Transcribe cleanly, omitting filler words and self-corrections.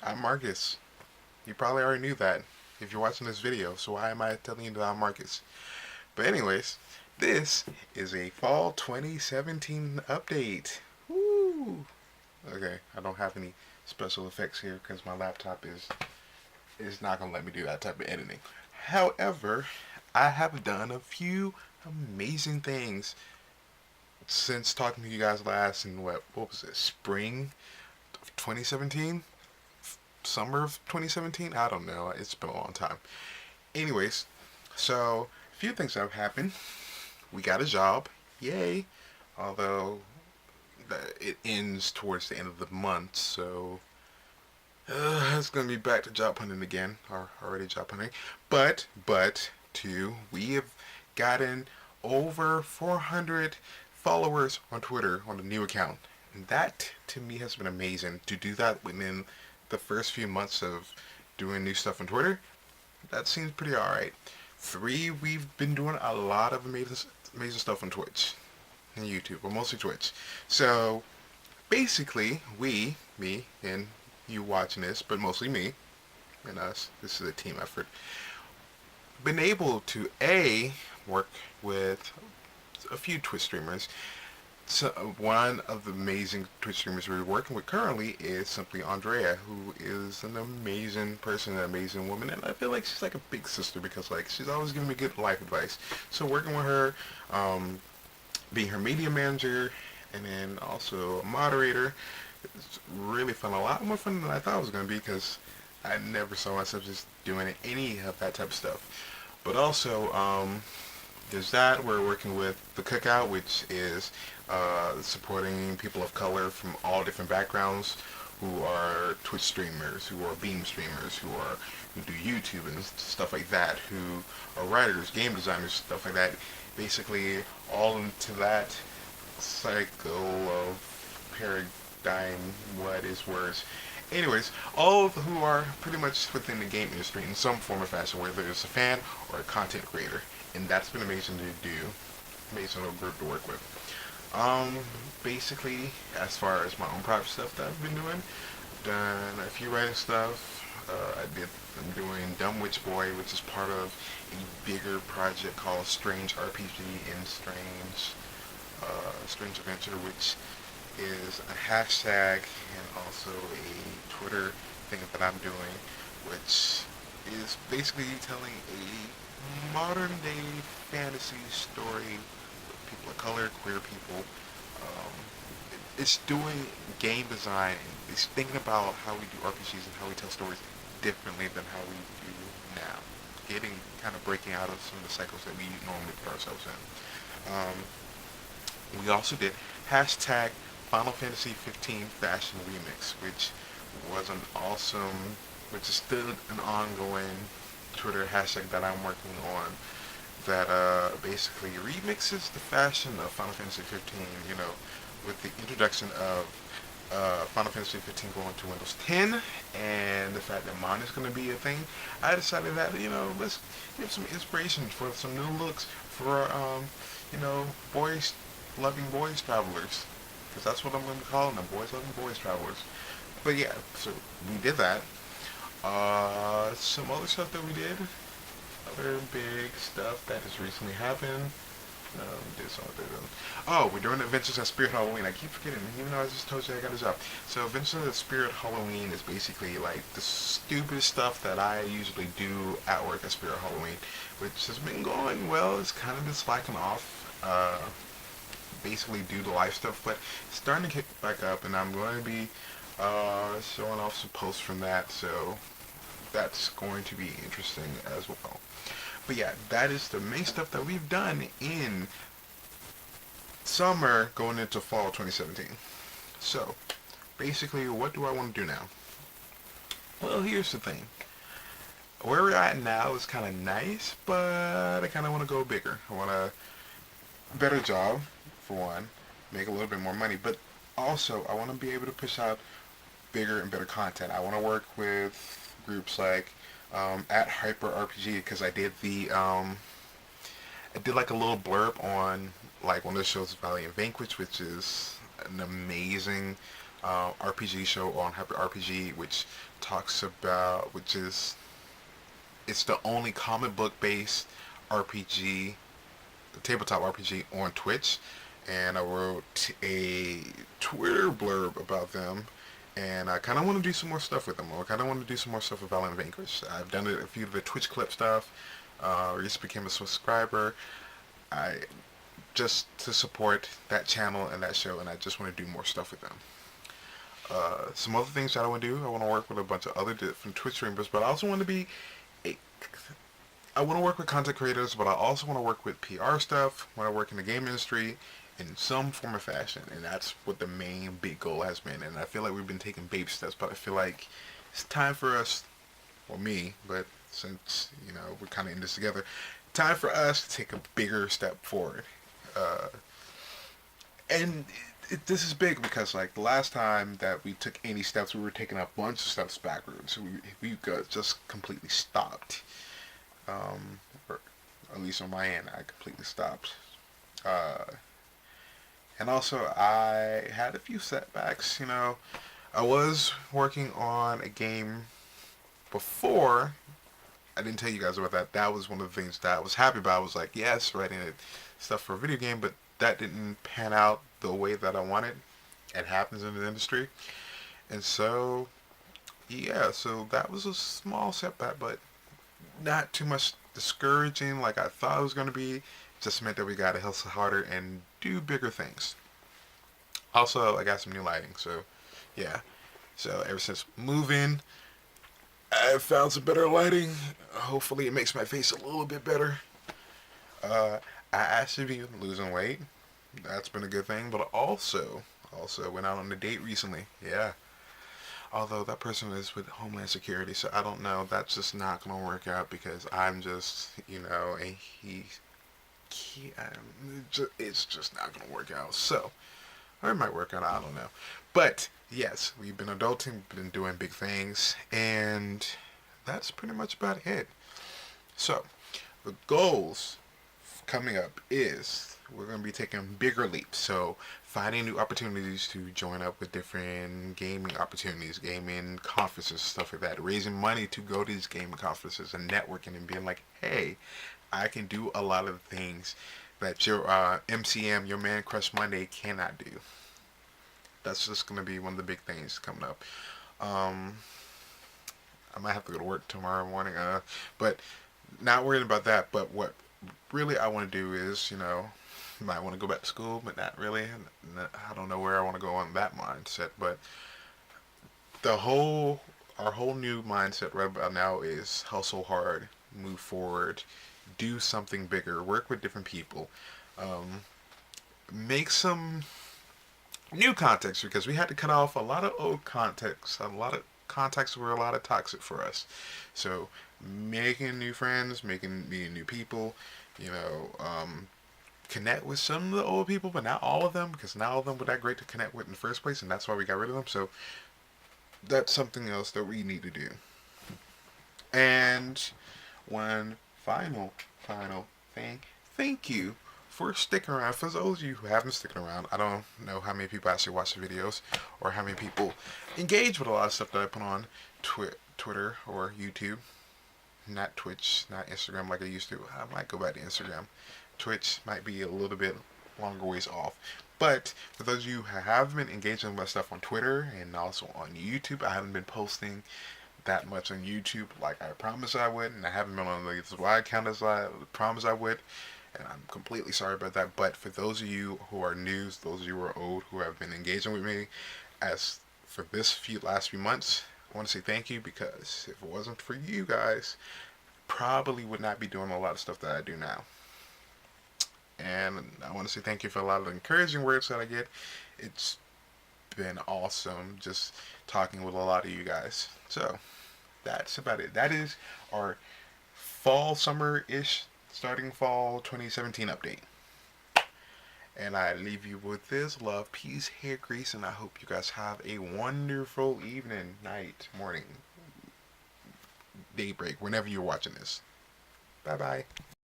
I'm Marcus. You probably already knew that if you're watching this video, so why am I telling you that I'm Marcus? But anyways, this is a fall 2017 update. Woo! Okay, I don't have any special effects here because my laptop is not gonna let me do that type of editing. However, I have done a few amazing things since talking to you guys last in what was it, spring of 2017? Summer of 2017? I don't know. It's been a long time. Anyways, so a few things have happened. We got a job. Yay. Although it ends towards the end of the month, so it's gonna be back to job hunting again, or already job hunting. But two, we have gotten over 400 followers on Twitter on the new account, and that to me has been amazing. To do that within the first few months of doing new stuff on Twitter, that seems pretty alright. Three, we've been doing a lot of amazing stuff on Twitch and YouTube, but mostly Twitch. So basically, me, and you watching this, but mostly me and us, this is a team effort, been able to work with a few Twitch streamers. So one of the amazing Twitch streamers we're working with currently is simply Andrea, who is an amazing person, an amazing woman, and I feel like she's like a big sister because like she's always giving me good life advice. So working with her, being her media manager, and then also a moderator, it's really fun. A lot more fun than I thought it was gonna be because I never saw myself just doing any of that type of stuff. But also, there's that. We're working with the Cookout, which is supporting people of color from all different backgrounds who are Twitch streamers, who are Beam streamers, who do YouTube and stuff like that, who are writers, game designers, stuff like that. Basically, all into that cycle of paradigm. What is worse? Anyways, all of who are pretty much within the game industry in some form or fashion, whether it's a fan or a content creator, and that's been amazing to do. Amazing little group to work with. Um, Basically, as far as my own private stuff that I've been doing, done a few writing stuff. I'm doing Dumb Witch Boy, which is part of a bigger project called Strange RPG and Strange Adventure, which is a hashtag and also a Twitter thing that I'm doing, which is basically telling a modern day fantasy story with people of color, queer people. Um, it's doing game design and it's thinking about how we do RPGs and how we tell stories differently than how we do now. Getting kind of breaking out of some of the cycles that we normally put ourselves in. We also did hashtag Final Fantasy 15 Fashion Remix, which was an awesome, which is still an ongoing Twitter hashtag that I'm working on that basically remixes the fashion of Final Fantasy 15, with the introduction of Final Fantasy 15 going to Windows 10 and the fact that mine is going to be a thing. I decided that, let's give some inspiration for some new looks for, boys loving boys travelers. Because that's what I'm going to be calling them, boys loving boys travelers. But yeah, so we did that. Some other stuff that we did, other big stuff that has recently happened. Did something. Oh, we're doing Adventures at Spirit Halloween. I keep forgetting, even though I just told you I got a job. So Adventures at Spirit Halloween is basically like the stupid stuff that I usually do at work at Spirit Halloween, which has been going well. It's kind of been slacking off. Basically due to life stuff, but it's starting to kick back up, and I'm going to be showing off some posts from that, so that's going to be interesting as well. But yeah, that is the main stuff that we've done in summer going into fall 2017. So, basically, what do I want to do now? Well, here's the thing. Where we're at now is kind of nice, but I kind of want to go bigger. I want a better job, for one, make a little bit more money, but also I want to be able to push out bigger and better content. I want to work with groups like at Hyper RPG because I did like a little blurb on like one of the shows, Valiant Vanquish, which is an amazing RPG show on Hyper RPG, which talks about, which is, it's the only comic book based RPG, tabletop RPG on Twitch. And I wrote a Twitter blurb about them, and I kind of want to do some more stuff with them. I kind of want to do some more stuff with Valiant Vanquish. I've done a few of the Twitch clip stuff. Recently became a subscriber. I just to support that channel and that show, and I just want to do more stuff with them. Some other things that I want to do, I want to work with a bunch of other different Twitch streamers, but I also want to be a, I want to work with content creators, but I also want to work with PR stuff when I work in the game industry in some form or fashion, and that's what the main big goal has been. And I feel like we've been taking baby steps, but I feel like it's time for us, well, me, but since, you know, we're kind of in this together, time for us to take a bigger step forward. Uh, and this is big because, like, the last time that we took any steps, we were taking a bunch of steps backwards. We got just completely stopped. Or at least on my end, I completely stopped. Uh, and also, I had a few setbacks. You know, I was working on a game before. I didn't tell you guys about that. That was one of the things that I was happy about. I was like, yes, writing stuff for a video game, but that didn't pan out the way that I wanted. It happens in the industry. And so, yeah, so that was a small setback, but not too much discouraging like I thought it was going to be. Just meant that we got to hustle harder and do bigger things. Also, I got some new lighting, so yeah. So ever since moving, I've found some better lighting. Hopefully, it makes my face a little bit better. Uh, I actually been losing weight. That's been a good thing. But also went out on a date recently. Yeah. Although that person is with Homeland Security, so I don't know. That's just not gonna work out because I'm just, you know, and it's just not gonna work out. So, or it might work out. I don't know. But yes, we've been adulting, been doing big things, and that's pretty much about it. So, the goals coming up is we're going to be taking bigger leaps. So, finding new opportunities to join up with different gaming opportunities, gaming conferences, stuff like that. Raising money to go to these gaming conferences and networking and being like, hey, I can do a lot of things that your MCM, your Man Crush Monday, cannot do. That's just going to be one of the big things coming up. Um, I might have to go to work tomorrow morning, but not worrying about that. But what really I want to do is, you know, might want to go back to school, but not really. I don't know where I want to go on that mindset. But our whole new mindset right about now is hustle hard, move forward, do something bigger, work with different people, um, make some new contacts because we had to cut off a lot of old contacts. A lot of contacts were a lot of toxic for us. So making new friends, meeting new people, you know, connect with some of the old people, but not all of them because not all of them were that great to connect with in the first place, and that's why we got rid of them. So that's something else that we need to do. And one final thing. Thank you for sticking around. For those of you who haven't stuck around, I don't know how many people actually watch the videos or how many people engage with a lot of stuff that I put on Twitter or YouTube. Not Twitch, not Instagram like I used to. I might go back to Instagram. Twitch might be a little bit longer ways off. But for those of you who have been engaging with my stuff on Twitter and also on YouTube, I haven't been posting that much on YouTube like I promised I would, and I haven't been on the wide account as I promised I would, and I'm completely sorry about that. But for those of you who are new, those of you who are old, who have been engaging with me as for this last few months, I want to say thank you because if it wasn't for you guys, probably would not be doing a lot of stuff that I do now. And I want to say thank you for a lot of the encouraging words that I get. It's been awesome just talking with a lot of you guys. So that's about it. That is our fall, summer-ish, starting fall 2017 update. And I leave you with this. Love, peace, hair grease, and I hope you guys have a wonderful evening, night, morning, daybreak, whenever you're watching this. Bye-bye.